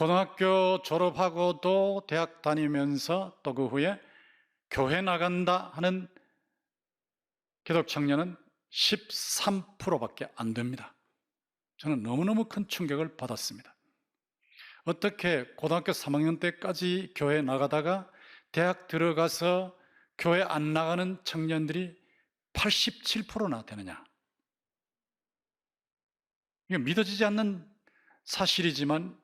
고등학교 졸업하고도 대학 다니면서 또 그 후에 교회 나간다 하는 기독 청년은 13%밖에 안 됩니다. 저는 너무너무 큰 충격을 받았습니다. 어떻게 고등학교 3학년 때까지 교회 나가다가 대학 들어가서 교회 안 나가는 청년들이 87%나 되느냐? 이게 믿어지지 않는 사실이지만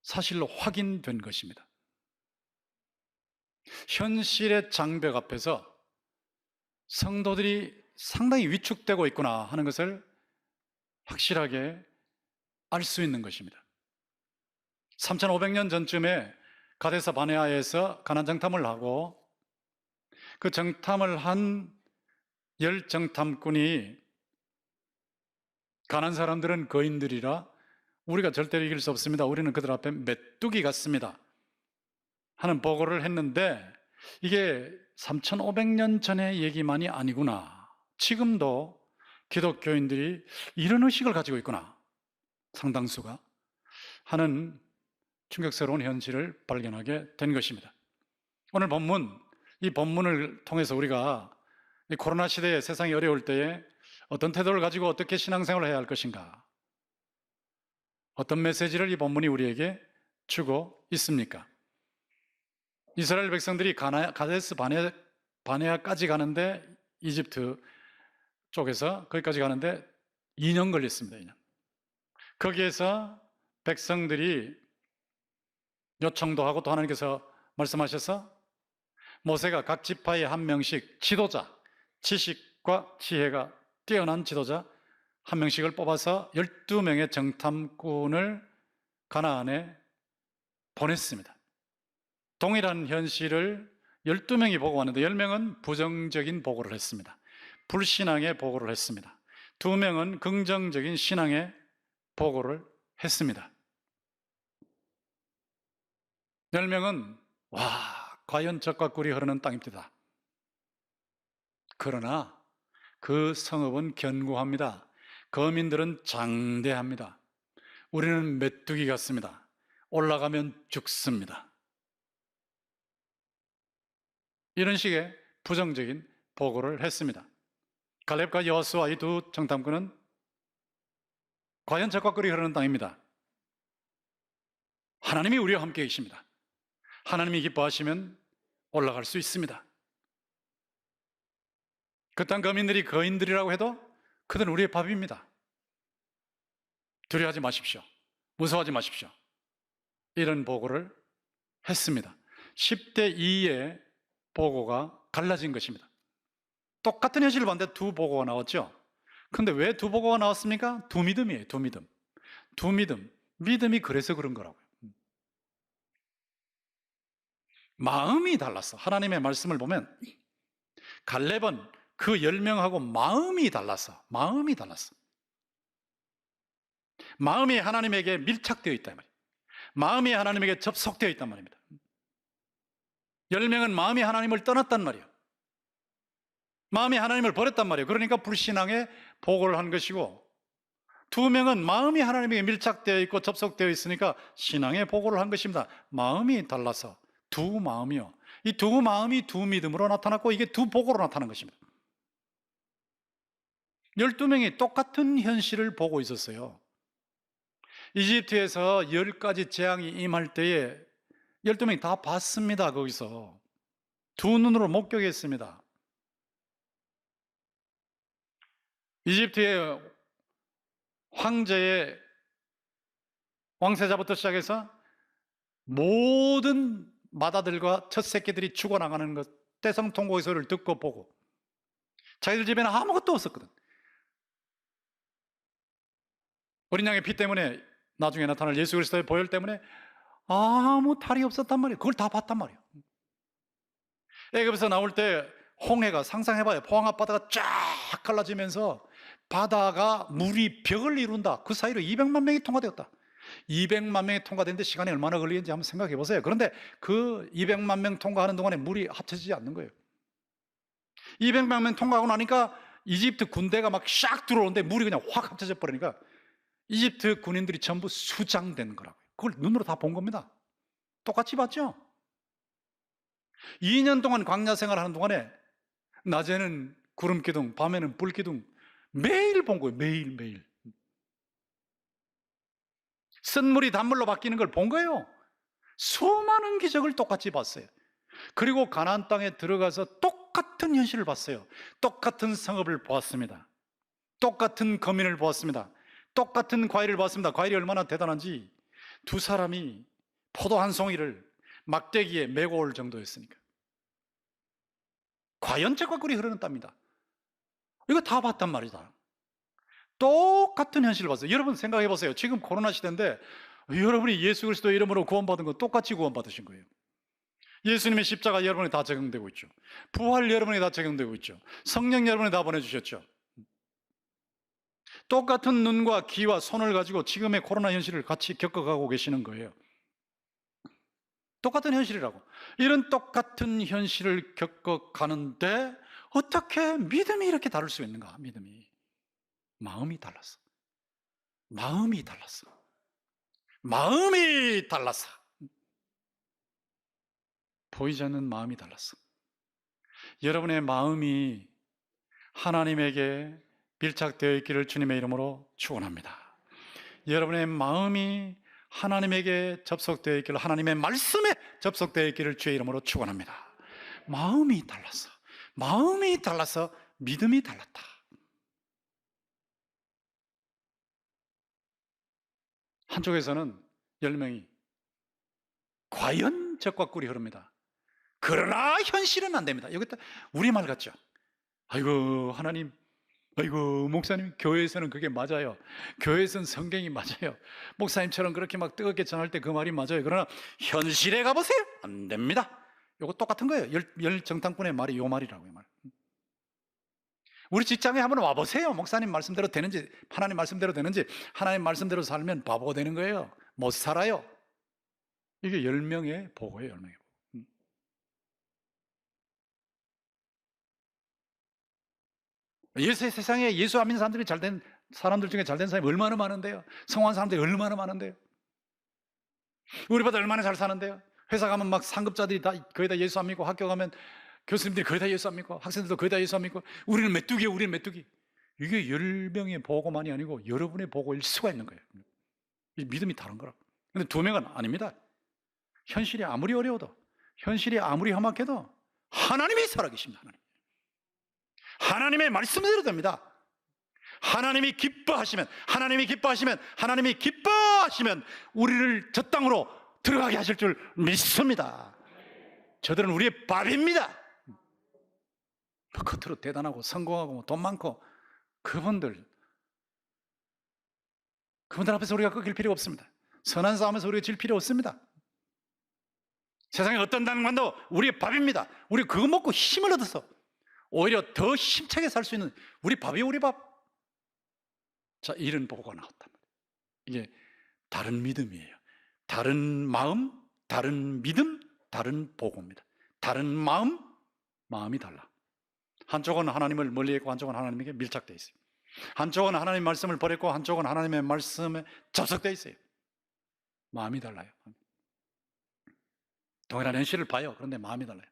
사실로 확인된 것입니다. 현실의 장벽 앞에서 성도들이 상당히 위축되고 있구나 하는 것을 확실하게 알 수 있는 것입니다. 3500년 전쯤에 가데스 바네아에서 가나안 정탐을 하고 그 정탐을 한 10정탐꾼이 가난안 사람들은 거인들이라 우리가 절대로 이길 수 없습니다. 우리는 그들 앞에 메뚜기 같습니다 하는 보고를 했는데 이게 3500년 전의 얘기만이 아니구나. 지금도 기독교인들이 이런 의식을 가지고 있구나. 상당수가 하는 충격스러운 현실을 발견하게 된 것입니다. 오늘 본문, 이 본문을 통해서 우리가 이 코로나 시대에 세상이 어려울 때에 어떤 태도를 가지고 어떻게 신앙생활을 해야 할 것인가? 어떤 메시지를 이 본문이 우리에게 주고 있습니까? 이스라엘 백성들이 가데스 바네아까지 가는데 이집트 쪽에서 거기까지 가는데 2년 걸렸습니다. 2년. 거기에서 백성들이 요청도 하고 또 하나님께서 말씀하셔서 모세가 각 지파에 한 명씩 지도자, 지식과 지혜가 뛰어난 지도자 한 명씩을 뽑아서 12명의 정탐꾼을 가나안에 보냈습니다. 동일한 현실을 12명이 보고 왔는데 10명은 부정적인 보고를 했습니다. 불신앙의 보고를 했습니다. 2명은 긍정적인 신앙의 보고를 했습니다. 10명은 과연 젖과 꿀이 흐르는 땅입니다. 그러나 그 성읍은 견고합니다. 거민들은 장대합니다. 우리는 메뚜기 같습니다. 올라가면 죽습니다. 이런 식의 부정적인 보고를 했습니다. 갈렙과 여호수아 이 두 정탐꾼은 과연 젖과 꿀이 흐르는 땅입니다. 하나님이 우리와 함께 계십니다. 하나님이 기뻐하시면 올라갈 수 있습니다. 그 땅 거민들이 거인들이라고 해도 그들은 우리의 밥입니다. 두려워하지 마십시오. 무서워하지 마십시오. 이런 보고를 했습니다. 10대 2의 보고가 갈라진 것입니다. 똑같은 현실을 봤는데 두 보고가 나왔죠. 그런데 왜 두 보고가 나왔습니까? 두 믿음이에요. 두 믿음. 두 믿음. 믿음이 그래서 그런 거라고요. 마음이 달랐어. 하나님의 말씀을 보면 갈렙은 그 10명하고 마음이 달랐어. 마음이 달랐어. 마음이 하나님에게 밀착되어 있단 말이에요. 마음이 하나님에게 접속되어 있단 말입니다. 10명은 마음이 하나님을 떠났단 말이에요. 마음이 하나님을 버렸단 말이에요. 그러니까 불신앙의 보고를 한 것이고 2명은 마음이 하나님에게 밀착되어 있고 접속되어 있으니까 신앙의 보고를 한 것입니다. 마음이 달라서 두 마음이요. 이 두 마음이 두 믿음으로 나타났고 이게 두 보고로 나타난 것입니다. 12명이 똑같은 현실을 보고 있었어요. 이집트에서 10가지 재앙이 임할 때에 12명이 다 봤습니다. 거기서 두 눈으로 목격했습니다. 이집트의 황제의 왕세자부터 시작해서 모든 마다들과 첫 새끼들이 죽어나가는 것, 대성통곡의 소리를 듣고 보고 자기들 집에는 아무것도 없었거든. 어린 양의 피 때문에 나중에 나타날 예수 그리스도의 보혈 때문에 아무 탈이 없었단 말이에요. 그걸 다 봤단 말이에요. 애굽에서 나올 때 홍해가 상상해봐요. 포항 앞바다가 쫙 갈라지면서 바다가 물이 벽을 이룬다. 그 사이로 200만 명이 통과되었다. 200만 명이 통과되는데 시간이 얼마나 걸리는지 한번 생각해 보세요. 그런데 그 200만 명 통과하는 동안에 물이 합쳐지지 않는 거예요. 200만 명 통과하고 나니까 이집트 군대가 막 샥 들어오는데 물이 그냥 확 합쳐져 버리니까 이집트 군인들이 전부 수장된 거라고요. 그걸 눈으로 다 본 겁니다. 똑같이 봤죠? 2년 동안 광야 생활하는 동안에 낮에는 구름 기둥, 밤에는 불 기둥 매일 본 거예요. 매일. 쓴물이 단물로 바뀌는 걸 본 거예요. 수많은 기적을 똑같이 봤어요. 그리고 가나안 땅에 들어가서 똑같은 현실을 봤어요. 똑같은 성읍을 보았습니다. 똑같은 거민을 보았습니다. 똑같은 과일을 보았습니다. 과일이 얼마나 대단한지 두 사람이 포도 한 송이를 막대기에 메고 올 정도였으니까. 과연적과 꿀이 흐르는 땀이다. 이거 다 봤단 말이다. 똑같은 현실을 봤어요. 여러분 생각해 보세요. 지금 코로나 시대인데 여러분이 예수 그리스도의 이름으로 구원받은 건 똑같이 구원받으신 거예요. 예수님의 십자가 여러분에 다 적용되고 있죠. 부활 여러분에 다 적용되고 있죠. 성령 여러분에 다 보내주셨죠. 똑같은 눈과 귀와 손을 가지고 지금의 코로나 현실을 같이 겪어가고 계시는 거예요. 똑같은 현실이라고. 이런 똑같은 현실을 겪어가는데 어떻게 믿음이 이렇게 다를 수 있는가? 믿음이. 마음이 달랐어. 마음이 달랐어. 마음이 달랐어. 보이지 않는 마음이 달랐어. 여러분의 마음이 하나님에게 밀착되어 있기를 주님의 이름으로 축원합니다. 여러분의 마음이 하나님에게 접속되어 있기를, 하나님의 말씀에 접속되어 있기를 주의 이름으로 축원합니다. 마음이 달랐어. 마음이 달라서 믿음이 달랐다. 한쪽에서는 10명이 과연 젖과 꿀이 흐릅니다. 그러나 현실은 안 됩니다. 여기 우리말 같죠? 아이고 하나님, 아이고 목사님, 교회에서는 그게 맞아요. 교회에서는 성경이 맞아요. 목사님처럼 그렇게 막 뜨겁게 전할 때 그 말이 맞아요. 그러나 현실에 가보세요. 안 됩니다. 이거 똑같은 거예요. 열 정탐꾼의 말이 요 말이라고. 이 말. 우리 직장에 한번 와보세요. 목사님 말씀대로 되는지, 하나님 말씀대로 되는지. 하나님 말씀대로 살면 바보가 되는 거예요. 못 살아요. 이게 10명의 보고예요. 10명의 보고. 세상에 예수 안 믿는 사람들이 잘된 사람들 중에 잘된 사람이 얼마나 많은데요. 성공한 사람들이 얼마나 많은데요. 우리보다 얼마나 잘 사는데요. 회사 가면 막 상급자들이 다 거의 다 예수 안 믿고, 학교 가면 교수님들이 거의 다 예수 안 믿고, 학생들도 거의 다 예수 안 믿고, 우리는 메뚜기예요. 우리는 메뚜기. 이게 10명의 보고만이 아니고 여러분의 보고일 수가 있는 거예요. 이 믿음이 다른 거라고. 근데 2명은 아닙니다. 현실이 아무리 어려워도, 현실이 아무리 험악해도 하나님이 살아계십니다. 하나님의 말씀대로 됩니다. 하나님이 기뻐하시면 우리를 저 땅으로 들어가게 하실 줄 믿습니다. 저들은 우리의 밥입니다. 겉으로 대단하고 성공하고 돈 많고 그분들 앞에서 우리가 꺾일 필요가 없습니다. 선한 싸움에서 우리가 질 필요 없습니다. 세상에 어떤 당관도 우리의 밥입니다. 우리 그거 먹고 힘을 얻어서 오히려 더 힘차게 살 수 있는 우리 밥이 우리 밥. 자, 이런 보고가 나왔단 말이에요. 이게 다른 믿음이에요. 다른 마음, 다른 믿음, 다른 보고입니다. 다른 마음이 달라. 한쪽은 하나님을 멀리했고 한쪽은 하나님에게 밀착되어 있어요. 한쪽은 하나님 말씀을 버렸고 한쪽은 하나님의 말씀에 접속되어 있어요. 마음이 달라요. 동일한 현실을 봐요. 그런데 마음이 달라요.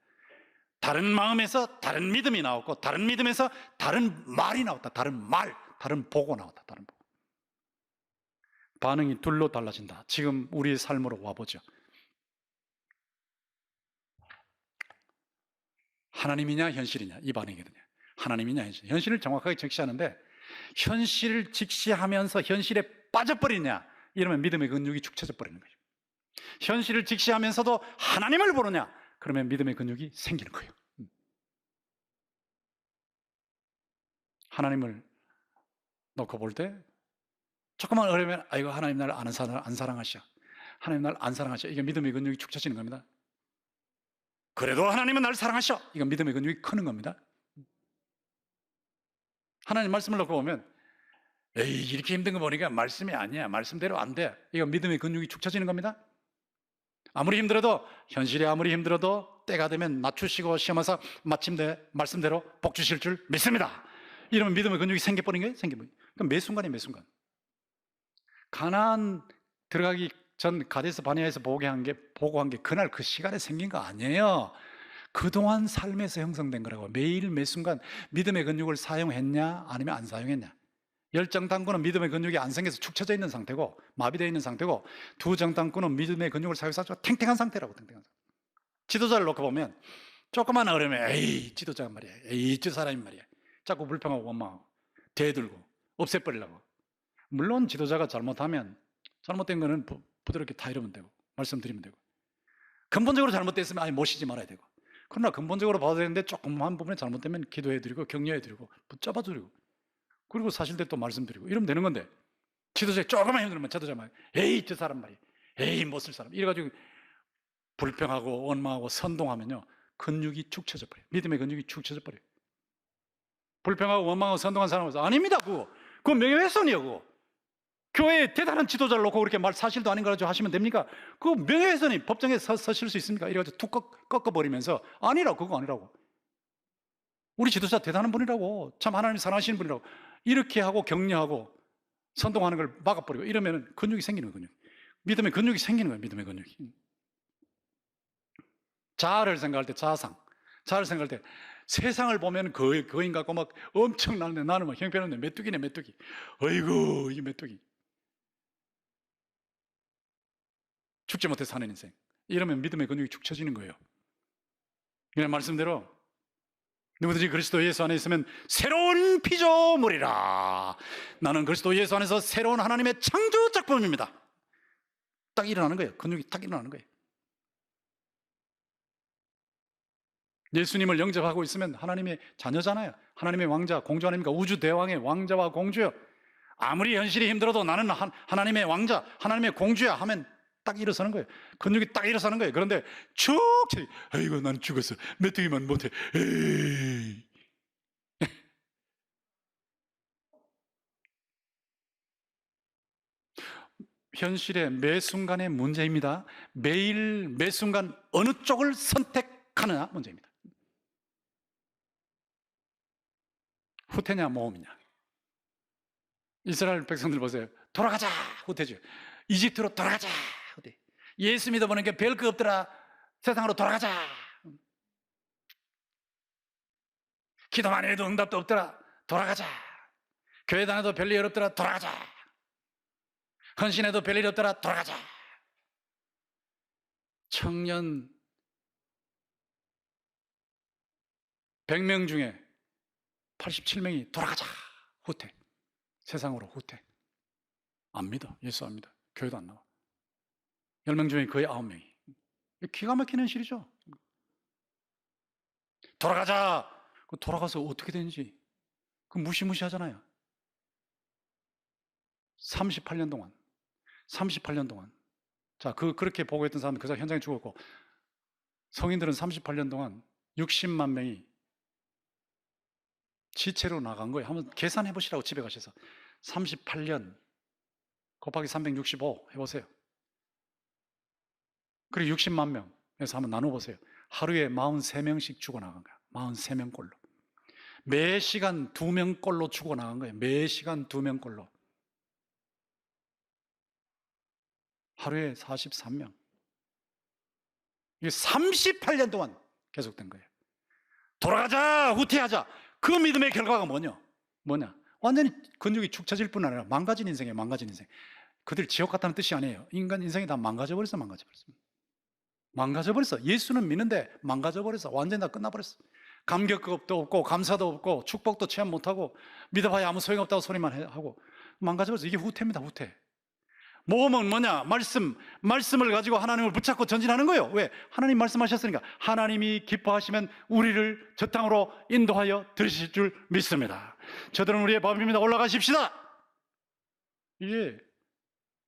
다른 마음에서 다른 믿음이 나왔고, 다른 믿음에서 다른 말이 나왔다. 다른 보고 나왔다. 다른 보고. 반응이 둘로 달라진다. 지금 우리의 삶으로 와보죠. 하나님이냐 현실이냐, 이 반응이거든요. 하나님이냐 현실. 현실을 정확하게 직시하는데, 현실을 직시하면서 현실에 빠져버리냐, 이러면 믿음의 근육이 축 처져 버리는 거죠. 현실을 직시하면서도 하나님을 보느냐, 그러면 믿음의 근육이 생기는 거예요. 하나님을 놓고 볼 때 조금만 어려면, 아이고 하나님 나를 안 사랑하셔, 하나님 나를 안 사랑하셔, 이게 믿음의 근육이 축 처지는 겁니다. 그래도 하나님은 나를 사랑하셔, 이건 믿음의 근육이 크는 겁니다. 하나님 말씀을 놓고 보면, 에이 이렇게 힘든 거 보니까 말씀이 아니야, 말씀대로 안 돼, 이건 믿음의 근육이 축 처지는 겁니다. 아무리 힘들어도, 현실이 아무리 힘들어도 때가 되면 낮추시고 시험하사 마침내 말씀대로 복 주실 줄 믿습니다. 이러면 믿음의 근육이 생겨버린 거예요. 그럼 매 순간에 매 순간. 가나안 들어가기 전 가데스 바네아에서 보고한 게 그날 그 시간에 생긴 거 아니에요. 그동안 삶에서 형성된 거라고. 매일 매 순간 믿음의 근육을 사용했냐 아니면 안 사용했냐. 열정당구는 믿음의 근육이 안 생겨서 축 처져 있는 상태고 마비되어 있는 상태고, 두정당구는 믿음의 근육을 사용해서 탱탱한 상태라고. 탱탱한 상태. 지도자를 놓고 보면 조그만 어려면 에이 지도자가 말이야, 에이 저 사람이 말이야, 자꾸 불평하고 원망하고 대들고 없애버리려고. 물론 지도자가 잘못하면 잘못된 거는 부드럽게 타이르면 되고 말씀드리면 되고, 근본적으로 잘못됐으면 아예 모시지 말아야 되고, 그러나 근본적으로 봐도 되는데 조금만 부분에 잘못되면 기도해드리고 격려해드리고 붙잡아드리고 그리고 사실대로 또 말씀드리고 이러면 되는 건데, 지도자에 조금만 힘들면 지도자 말 에이 저 사람 말이야, 에이 못쓸 사람 이래가지고 불평하고 원망하고 선동하면요 근육이 축 처져 버려요. 믿음의 근육이 축 처져 버려요. 불평하고 원망하고 선동한 사람은 아닙니다. 그거 명예훼손이에요. 그거. 교회에 대단한 지도자를 놓고 그렇게 사실도 아닌 걸 가지고 하시면 됩니까? 그거 명예훼손이 법정에 서실 수 있습니까? 이래가지고 툭 꺾어버리면서 아니라고, 그거 아니라고. 우리 지도자 대단한 분이라고, 참 하나님 사랑하시는 분이라고 이렇게 하고 격려하고 선동하는 걸 막아버리고 이러면 근육이 생기는 거예요. 믿음의 근육이 생기는 거예요. 믿음의 근육이. 자아를 생각할 때 자아를 생각할 때 세상을 보면 거인 같고 막 엄청나는데 나는 막 형편없네, 메뚜기네 메뚜기. 어이구 이 메뚜기. 죽지 못해 사는 인생. 이러면 믿음의 근육이 축 처지는 거예요. 그냥 말씀대로 누구든지 그리스도 예수 안에 있으면 새로운 피조물이라. 나는 그리스도 예수 안에서 새로운 하나님의 창조 작품입니다. 딱 일어나는 거예요. 근육이 딱 일어나는 거예요. 예수님을 영접하고 있으면 하나님의 자녀잖아요. 하나님의 왕자, 공주 아닙니까? 우주 대왕의 왕자와 공주요. 아무리 현실이 힘들어도 나는 하나님의 왕자, 하나님의 공주야 하면 딱 일어서는 거예요. 근육이 딱 일어서는 거예요. 그런데 쭉 아이고 난 죽었어, 메뚜기만 못해, 에이. 현실의 매 순간의 문제입니다. 매일 매 순간 어느 쪽을 선택하느냐 문제입니다. 후퇴냐 모험이냐. 이스라엘 백성들 보세요. 돌아가자 후퇴죠. 이집트로 돌아가자 후퇴. 예수 믿어보는 게 별 거 없더라. 세상으로 돌아가자. 기도만 해도 응답도 없더라. 돌아가자. 교회 다녀도 별일 없더라. 돌아가자. 헌신해도 별일 없더라. 돌아가자. 청년 100명 중에 87명이 돌아가자 후퇴. 세상으로 후퇴. 안 믿어. 예수 안 믿어. 교회도 안 나와. 10명 중에 거의 9명이. 기가 막히는 실이죠. 돌아가자. 돌아가서 어떻게 되는지 그 무시무시하잖아요. 38년 동안 자, 그렇게 보고했던 사람은 그 현장에 죽었고, 성인들은 38년 동안 60만 명이 지체로 나간 거예요. 한번 계산해 보시라고 집에 가셔서 38년 곱하기 365 해보세요. 그리고 60만 명에서 한번 나눠보세요. 하루에 43명씩 죽어나간 거야. 43명꼴로. 매 시간 2명꼴로 죽어나간 거예요. 매 시간 2명꼴로. 하루에 43명. 이게 38년 동안 계속된 거예요. 돌아가자, 후퇴하자. 그 믿음의 결과가 뭐냐? 완전히 근육이 축 처질 뿐 아니라 망가진 인생이에요. 망가진 인생. 그들 지옥 같다는 뜻이 아니에요. 인간 인생이 다 망가져버렸어. 예수는 믿는데 망가져버렸어. 완전히 다 끝나버렸어. 감격도 없고 감사도 없고 축복도 체험 못하고 믿어봐야 아무 소용없다고 소리만 하고 망가져버렸어. 이게 후퇴입니다. 후퇴. 모험은 뭐냐? 말씀을 가지고 하나님을 붙잡고 전진하는 거예요. 왜? 하나님 말씀하셨으니까. 하나님이 기뻐하시면 우리를 저 땅으로 인도하여 들으실 줄 믿습니다. 저들은 우리의 법입니다. 올라가십시다. 이게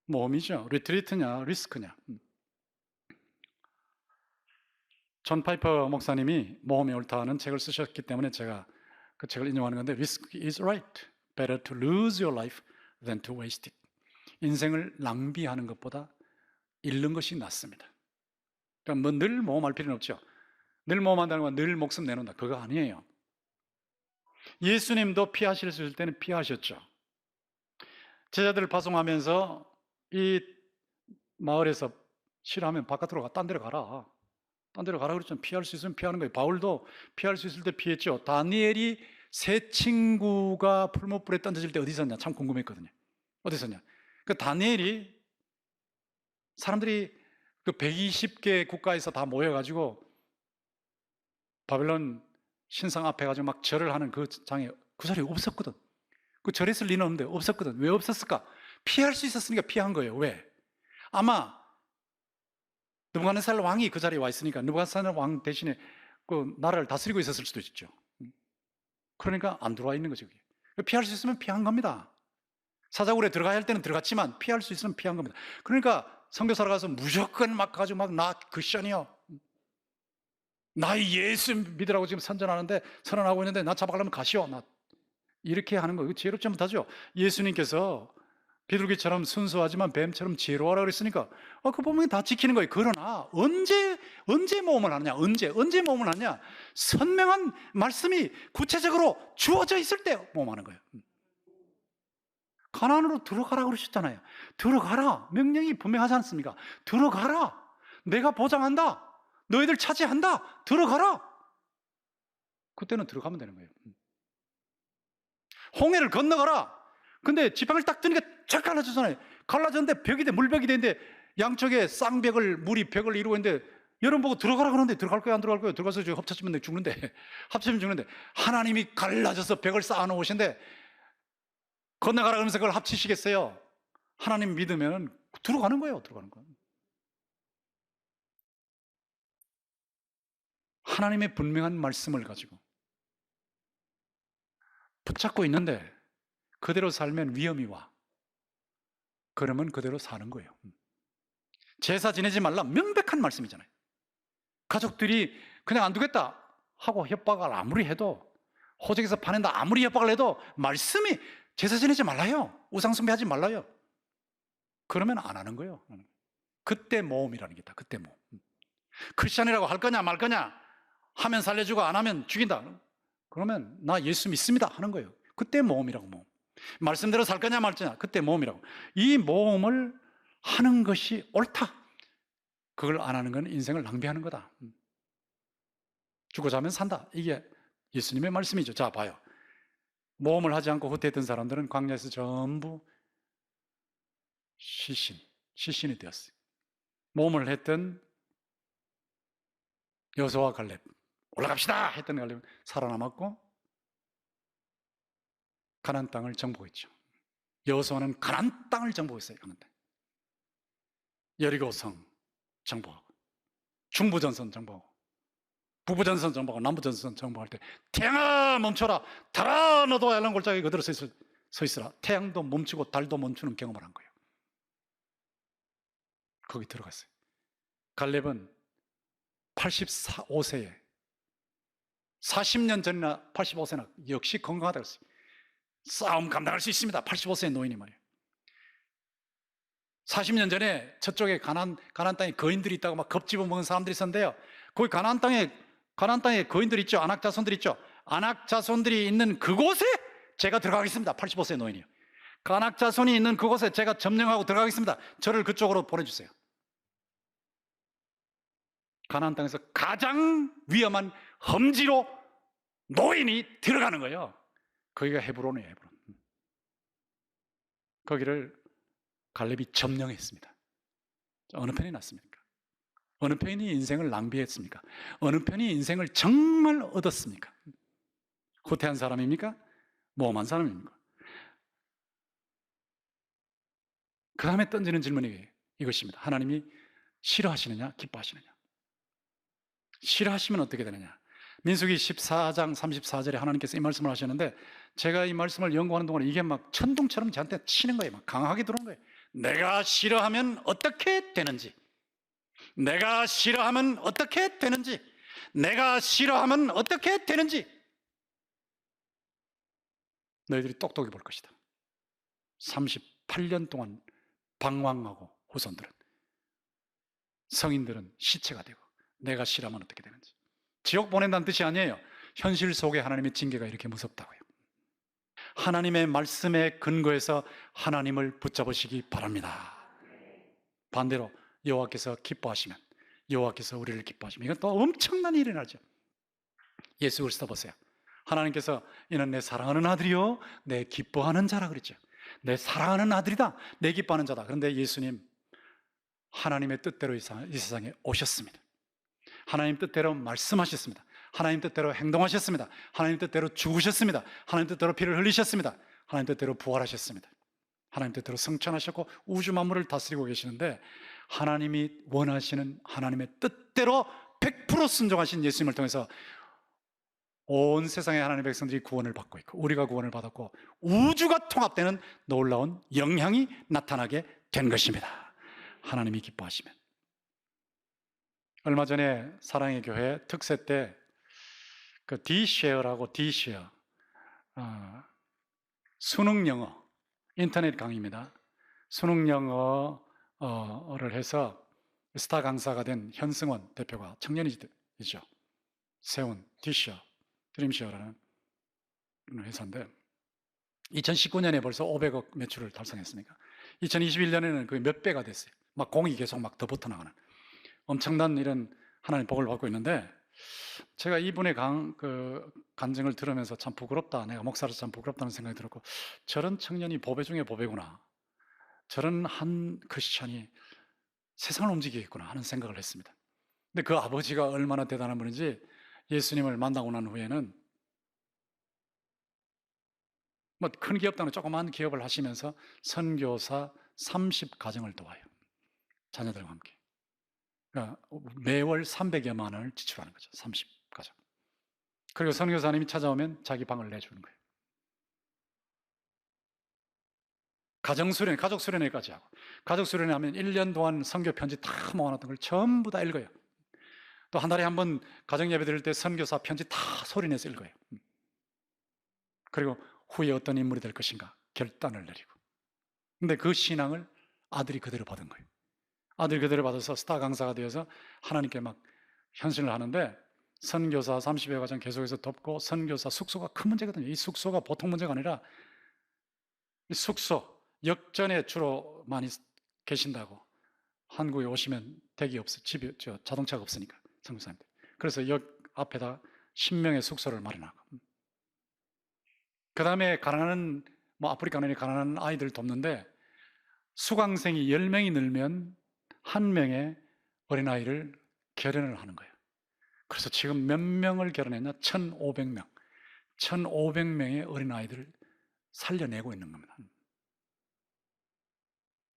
모험이죠. 리트리트냐 리스크냐. 존 파이퍼 목사님이 모험이 옳다는 책을 쓰셨기 때문에 제가 그 책을 인용하는 건데, Risk is right. Better to lose your life than to waste it. 인생을 낭비하는 것보다 잃는 것이 낫습니다. 그러니까 늘 모험할 필요는 없죠. 늘 모험한다는 건 늘 목숨 내놓는다, 그거 아니에요. 예수님도 피하실 수 있을 때는 피하셨죠. 제자들을 파송하면서 이 마을에서 싫어하면 바깥으로 가, 딴 데로 가라. 딴 데로 가라 그랬잖아요. 피할 수 있으면 피하는 거예요. 바울도 피할 수 있을 때 피했죠. 다니엘이 세 친구가 풀무불에 던져질 때 어디 있었냐? 참 궁금했거든요. 어디 있었냐? 그 다니엘이 사람들이 그 120개 국가에서 다 모여가지고 바벨론 신상 앞에 가지고 막 절을 하는 그 장에 그 자리에 없었거든. 그 절했을 리는 없는데 없었거든. 왜 없었을까? 피할 수 있었으니까 피한 거예요. 왜? 아마 느부갓네살 왕이 그 자리에 와 있으니까 느부갓네살 왕 대신에 그 나라를 다스리고 있었을 수도 있죠. 그러니까 안 들어와 있는 거죠. 피할 수 있으면 피한 겁니다. 사자굴에 들어가야 할 때는 들어갔지만 피할 수 있으면 피한 겁니다. 그러니까 선교사로 가서 무조건 막 가지고 막 나 크리스천이요, 나의 예수 믿으라고 지금 선언하고 있는데 나 잡아가려면 가시오. 나 이렇게 하는 거, 이거 지혜롭지 못하죠. 예수님께서 비둘기처럼 순수하지만 뱀처럼 지혜로워라 그랬으니까 그 부분이 다 지키는 거예요. 그러나 언제 모험을 하느냐? 언제 모험을 하느냐? 선명한 말씀이 구체적으로 주어져 있을 때 모험하는 거예요. 가나안으로 들어가라 그러셨잖아요. 들어가라. 명령이 분명하지 않습니까? 들어가라. 내가 보장한다. 너희들 차지한다. 들어가라. 그때는 들어가면 되는 거예요. 홍해를 건너가라. 근데 지팡이를 딱 드니까 쫙 갈라졌잖아요. 갈라졌는데 벽이 돼, 물벽이 되는데 양쪽에 쌍벽을, 물이 벽을 이루고 있는데 여러분 보고 들어가라 그러는데 들어갈 거야, 안 들어갈 거야? 들어가서 지금 합쳐지면 죽는데 합쳐지면 죽는데 하나님이 갈라져서 벽을 쌓아놓으신데 건너가라 그러면서 그걸 합치시겠어요? 하나님 믿으면 들어가는 거예요. 들어가는 거. 하나님의 분명한 말씀을 가지고 붙잡고 있는데 그대로 살면 위험이 와. 그러면 그대로 사는 거예요. 제사 지내지 말라 명백한 말씀이잖아요. 가족들이 그냥 안 두겠다 하고 협박을 아무리 해도, 호적에서 파낸다 아무리 협박을 해도 말씀이 제사 지내지 말라요. 우상 숭배하지 말라요. 그러면 안 하는 거예요. 그때 모험이라는 게 있다. 그때 모험. 크리스찬이라고 할 거냐 말 거냐, 하면 살려주고 안 하면 죽인다. 그러면 나 예수 믿습니다 하는 거예요. 그때 모험이라고. 모험. 말씀대로 살 거냐 말 거냐, 그때 모험이라고. 이 모험을 하는 것이 옳다. 그걸 안 하는 건 인생을 낭비하는 거다. 죽고 자면 산다. 이게 예수님의 말씀이죠. 자, 봐요. 모험을 하지 않고 후퇴했던 사람들은 광야에서 전부 시신이 되었어요. 모험을 했던 여호수아와 갈렙, 올라갑시다 했던 갈렙은 살아남았고 가나안 땅을 정복했죠. 여호수아는 가나안 땅을 정복했어요. 가나안 땅. 여리고성 정복하고, 중부전선 정복하고, 북부전선 정복하고, 남부전선 정복할 때 태양아 멈춰라, 달아 너도 알랑 골짜기 그대로 서 있으라. 태양도 멈추고 달도 멈추는 경험을 한 거예요. 거기 들어갔어요. 갈렙은 85세에 40년 전이나 85세나 역시 건강하다고 했어요. 싸움 감당할 수 있습니다. 85세의 노인이 말이에요. 40년 전에 저쪽에 가나안 땅에 거인들이 있다고 막 겁집어 먹은 사람들이 있었는데요. 거기 가나안 땅에 거인들이 있죠. 아낙 자손들이 있죠. 아낙 자손들이 있는 그곳에 제가 들어가겠습니다. 85세의 노인이요. 아낙 자손이 있는 그곳에 제가 점령하고 들어가겠습니다. 저를 그쪽으로 보내주세요. 가나안 땅에서 가장 위험한 험지로 노인이 들어가는 거예요. 거기가 헤브론이에요. 헤브론. 거기를 갈렙이 점령했습니다. 어느 편이 낫습니까? 어느 편이 인생을 낭비했습니까? 어느 편이 인생을 정말 얻었습니까? 후퇴한 사람입니까? 모험한 사람입니까? 그 다음에 던지는 질문이 이것입니다. 하나님이 싫어하시느냐 기뻐하시느냐? 싫어하시면 어떻게 되느냐? 민수기 14장 34절에 하나님께서 이 말씀을 하셨는데, 제가 이 말씀을 연구하는 동안 이게 막 천둥처럼 저한테 치는 거예요. 막 강하게 들어오는 거예요. 내가 싫어하면 어떻게 되는지, 내가 싫어하면 어떻게 되는지, 내가 싫어하면 어떻게 되는지. 너희들이 똑똑히 볼 것이다. 38년 동안 방황하고 후손들은, 성인들은 시체가 되고 내가 싫어하면 어떻게 되는지. 지옥 보낸다는 뜻이 아니에요. 현실 속에 하나님의 징계가 이렇게 무섭다고요. 하나님의 말씀에 근거해서 하나님을 붙잡으시기 바랍니다. 반대로 여호와께서 기뻐하시면, 여호와께서 우리를 기뻐하시면, 이건 또 엄청난 일이 나죠. 예수 그리스도 보세요. 하나님께서 이는 내 사랑하는 아들이요 내 기뻐하는 자라 그랬죠. 내 사랑하는 아들이다, 내 기뻐하는 자다. 그런데 예수님 하나님의 뜻대로 이 세상에 오셨습니다. 하나님 뜻대로 말씀하셨습니다. 하나님 뜻대로 행동하셨습니다. 하나님 뜻대로 죽으셨습니다. 하나님 뜻대로 피를 흘리셨습니다. 하나님 뜻대로 부활하셨습니다. 하나님 뜻대로 성천하셨고 우주 만물을 다스리고 계시는데, 하나님이 원하시는 하나님의 뜻대로 100% 순종하신 예수님을 통해서 온 세상의 하나님의 백성들이 구원을 받고 있고, 우리가 구원을 받았고, 우주가 통합되는 놀라운 영향이 나타나게 된 것입니다. 하나님이 기뻐하시면. 얼마 전에 사랑의 교회 특세 때 그 D쉐어라고, D쉐어 수능 영어 인터넷 강의입니다. 수능 영어를 해서 스타 강사가 된 현승원 대표가 청년이죠. 세운 D쉐어, 드림쉐어라는 회사인데 2019년에 벌써 500억 매출을 달성했으니까 2021년에는 그 몇 배가 됐어요. 막 공이 계속 막 더 붙어나가는 엄청난 이런 하나님 복을 받고 있는데, 제가 이분의 간증을 들으면서 참 부끄럽다, 내가 목사로서 참 부끄럽다는 생각이 들었고, 저런 청년이 보배 중에 보배구나, 저런 한 크리스찬이 세상을 움직이겠구나 하는 생각을 했습니다. 근데 그 아버지가 얼마나 대단한 분인지, 예수님을 만나고 난 후에는 뭐 큰 기업도 조그만 기업을 하시면서 선교사 30가정을 도와요. 자녀들과 함께. 그러니까 매월 300여만 원을 지출하는 거죠. 30가정. 그리고 선교사님이 찾아오면 자기 방을 내주는 거예요. 가정수련, 가족수련회까지 하고, 가족수련회 하면 1년 동안 선교 편지 다 모아놨던 걸 전부 다 읽어요. 또 한 달에 한 번 가정예배 드릴 때 선교사 편지 다 소리내서 읽어요. 그리고 후에 어떤 인물이 될 것인가 결단을 내리고. 근데 그 신앙을 아들이 그대로 받은 거예요. 아들이 그대로 받아서 스타 강사가 되어서 하나님께 막 헌신을 하는데, 선교사 30여 가정 계속해서 돕고, 선교사 숙소가 큰 문제거든요. 이 숙소가 보통 문제가 아니라, 이 숙소, 역전에 주로 많이 계신다고. 한국에 오시면 댁이 없어요. 집이, 자동차가 없으니까, 선교사님들. 그래서 역 앞에다 10명의 숙소를 마련하고, 그 다음에 가난한, 아프리카는 가난한 아이들 돕는데, 수강생이 10명이 늘면 한 명의 어린아이를 결혼을 하는 거예요. 그래서 지금 몇 명을 결혼했냐? 1,500명. 1,500명의 어린아이들을 살려내고 있는 겁니다.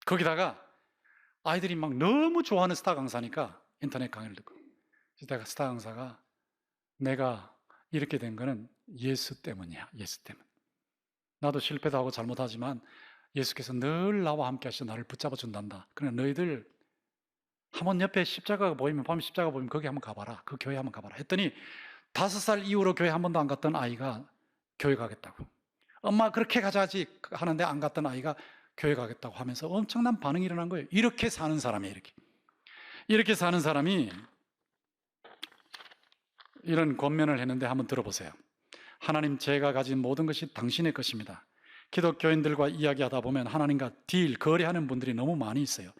거기다가 아이들이 막 너무 좋아하는 스타 강사니까 인터넷 강의를 듣고, 내가 스타 강사가 내가 이렇게 된 거는 예수 때문이야. 예수 때문. 나도 실패도 하고 잘못하지만 예수께서 늘 나와 함께 하셔서 나를 붙잡아 준단다. 그러나 너희들 한번 옆에 십자가가 보이면, 밤에 십자가 보이면 거기 한번 가봐라. 그 교회 한번 가봐라. 했더니 5살 이후로 교회 한 번도 안 갔던 아이가 교회 가겠다고. 엄마 그렇게 가자지 하는데 안 갔던 아이가 교회 가겠다고 하면서 엄청난 반응이 일어난 거예요. 이렇게 사는 사람이에요. 이렇게 사는 사람이 이런 권면을 했는데 한번 들어보세요. 하나님, 제가 가진 모든 것이 당신의 것입니다. 기독교인들과 이야기하다 보면 하나님과 거래하는 분들이 너무 많이 있어요.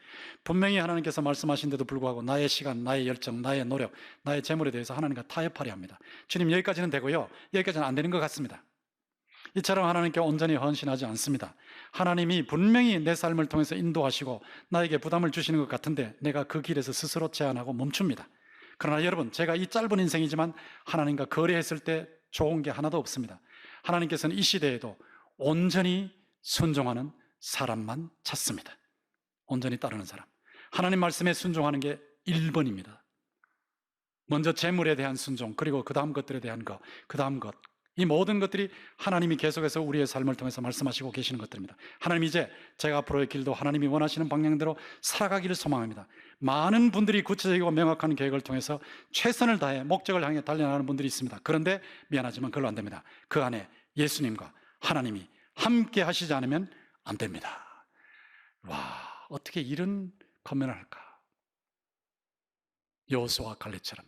분명히 하나님께서 말씀하신데도 불구하고 나의 시간, 나의 열정, 나의 노력, 나의 재물에 대해서 하나님과 타협하려 합니다. 주님, 여기까지는 되고요, 여기까지는 안 되는 것 같습니다. 이처럼 하나님께 온전히 헌신하지 않습니다. 하나님이 분명히 내 삶을 통해서 인도하시고 나에게 부담을 주시는 것 같은데 내가 그 길에서 스스로 제한하고 멈춥니다. 그러나 여러분, 제가 이 짧은 인생이지만 하나님과 거래했을 때 좋은 게 하나도 없습니다. 하나님께서는 이 시대에도 온전히 순종하는 사람만 찾습니다. 온전히 따르는 사람. 하나님 말씀에 순종하는 게 1번입니다. 먼저 재물에 대한 순종, 그리고 그 다음 것들에 대한 것, 그 다음 것. 이 모든 것들이 하나님이 계속해서 우리의 삶을 통해서 말씀하시고 계시는 것들입니다. 하나님, 이제 제가 앞으로의 길도 하나님이 원하시는 방향대로 살아가기를 소망합니다. 많은 분들이 구체적이고 명확한 계획을 통해서 최선을 다해 목적을 향해 달려나가는 분들이 있습니다. 그런데 미안하지만 그걸로 안 됩니다. 그 안에 예수님과 하나님이 함께 하시지 않으면 안 됩니다. 와, 어떻게 이런 권면을 할까? 여호수아와 갈렙처럼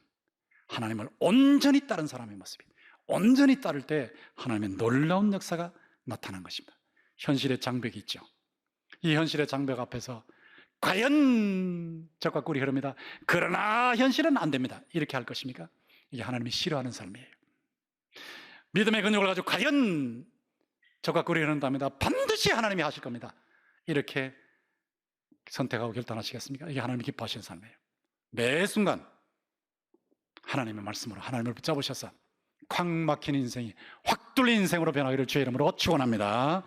하나님을 온전히 따른 사람의 모습이, 온전히 따를 때 하나님의 놀라운 역사가 나타난 것입니다. 현실의 장벽이 있죠. 이 현실의 장벽 앞에서 과연 젖과 꿀이 흐릅니다. 그러나 현실은 안 됩니다. 이렇게 할 것입니까? 이게 하나님이 싫어하는 삶이에요. 믿음의 근육을 가지고 과연 젖과 꿀이 흐른답니다. 반드시 하나님이 하실 겁니다. 이렇게 선택하고 결단하시겠습니까? 이게 하나님이 기뻐하시는 삶이에요. 매 순간 하나님의 말씀으로 하나님을 붙잡으셔서 콱 막힌 인생이 확 뚫린 인생으로 변하기를 주의 이름으로 축원합니다.